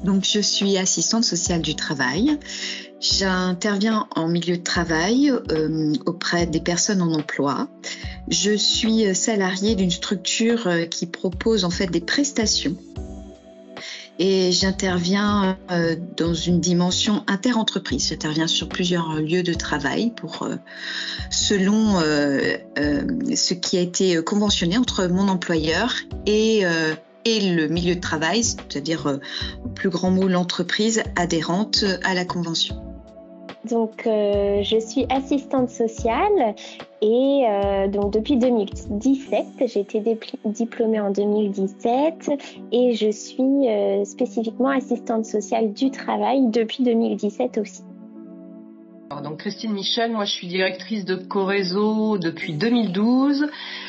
Donc, je suis assistante sociale du travail. J'interviens en milieu de travail auprès des personnes en emploi. Je suis salariée d'une structure qui propose en fait des prestations. Et j'interviens dans une dimension inter-entreprise. J'interviens sur plusieurs lieux de travail selon ce qui a été conventionné entre mon employeur et le milieu de travail, c'est-à-dire, en plus grand mot, l'entreprise adhérente à la convention. Donc, je suis assistante sociale et donc depuis 2017, j'ai été diplômée en 2017 et je suis spécifiquement assistante sociale du travail depuis 2017 aussi. Donc Christine Michel, moi je suis directrice de Coréseau depuis 2012.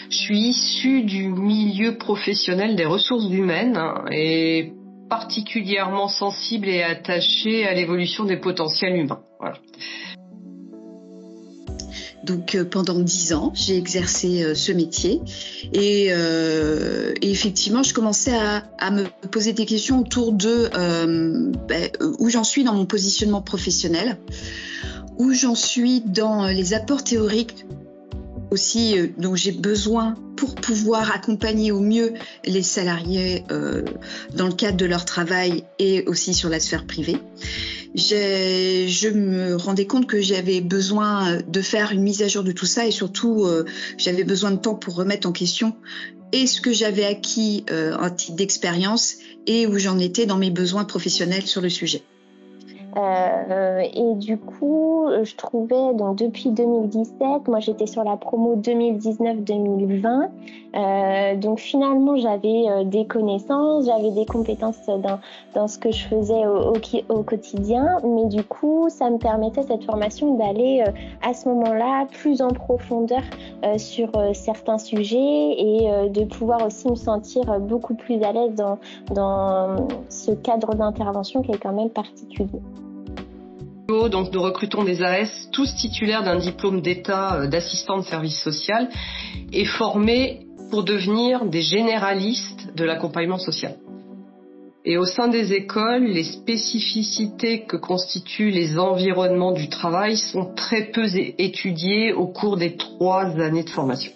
Je suis issue du milieu professionnel des ressources humaines et particulièrement sensible et attachée à l'évolution des potentiels humains. Voilà. Donc pendant 10 ans, j'ai exercé ce métier et effectivement, je commençais à me poser des questions autour de où j'en suis dans mon positionnement professionnel, où j'en suis dans les apports théoriques aussi dont j'ai besoin pour pouvoir accompagner au mieux les salariés dans le cadre de leur travail et aussi sur la sphère privée. Je me rendais compte que j'avais besoin de faire une mise à jour de tout ça et surtout j'avais besoin de temps pour remettre en question et ce que j'avais acquis en titre d'expérience et où j'en étais dans mes besoins professionnels sur le sujet. Et du coup, je trouvais, donc depuis 2017, moi j'étais sur la promo 2019-2020, donc finalement j'avais des connaissances, j'avais des compétences dans ce que je faisais au quotidien, mais du coup ça me permettait cette formation d'aller à ce moment-là plus en profondeur sur certains sujets et de pouvoir aussi me sentir beaucoup plus à l'aise dans ce cadre d'intervention qui est quand même particulier. Donc nous recrutons des AS, tous titulaires d'un diplôme d'État d'assistant de service social et formés pour devenir des généralistes de l'accompagnement social. Et au sein des écoles, les spécificités que constituent les environnements du travail sont très peu étudiées au cours des 3 années de formation.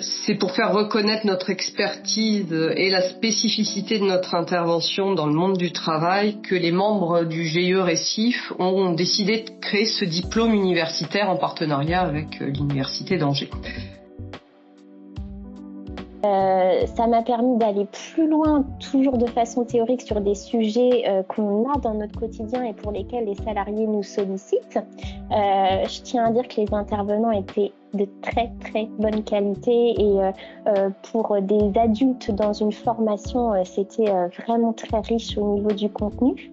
C'est pour faire reconnaître notre expertise et la spécificité de notre intervention dans le monde du travail que les membres du GIE Récif ont décidé de créer ce diplôme universitaire en partenariat avec l'Université d'Angers. Ça m'a permis d'aller plus loin, toujours de façon théorique, sur des sujets qu'on a dans notre quotidien et pour lesquels les salariés nous sollicitent. Je tiens à dire que les intervenants étaient de très très bonne qualité et pour des adultes dans une formation, c'était vraiment très riche au niveau du contenu.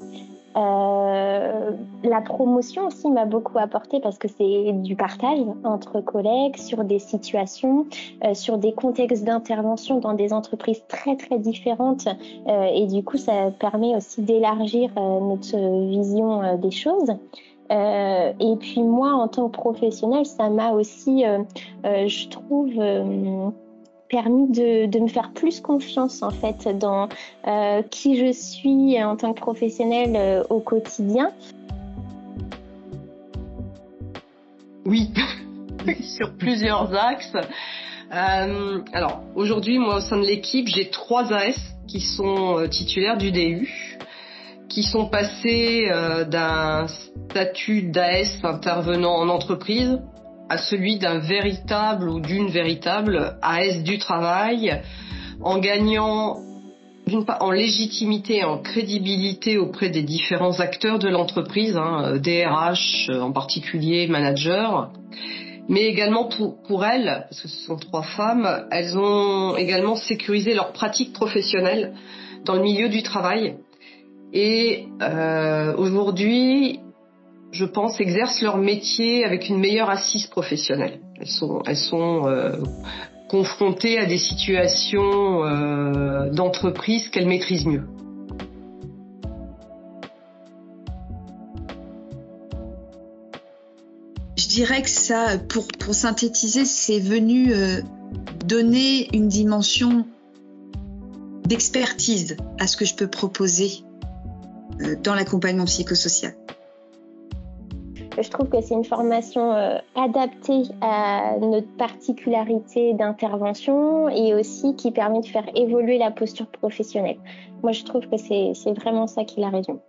La promotion aussi m'a beaucoup apporté parce que c'est du partage entre collègues sur des situations, sur des contextes d'intervention dans des entreprises très très différentes et du coup ça permet aussi d'élargir notre vision des choses. Et puis moi en tant que professionnelle, ça m'a aussi, je trouve, permis de me faire plus confiance en fait dans qui je suis en tant que professionnelle au quotidien. Oui, sur plusieurs axes. Alors aujourd'hui, moi au sein de l'équipe, j'ai 3 AS qui sont titulaires du DU, qui sont passés d'un statut d'AS intervenant en entreprise à celui d'un véritable ou d'une véritable AS du travail, en gagnant en légitimité et en crédibilité auprès des différents acteurs de l'entreprise, DRH en particulier, managers, mais également pour elles, parce que ce sont 3 femmes, elles ont également sécurisé leur pratique professionnelle dans le milieu du travail et aujourd'hui, je pense, exercent leur métier avec une meilleure assise professionnelle. Elles sont confrontées à des situations d'entreprise qu'elles maîtrisent mieux. Je dirais que ça, pour synthétiser, c'est venu donner une dimension d'expertise à ce que je peux proposer dans l'accompagnement psychosocial. Je trouve que c'est une formation adaptée à notre particularité d'intervention et aussi qui permet de faire évoluer la posture professionnelle. Moi, je trouve que c'est vraiment ça qui la résume.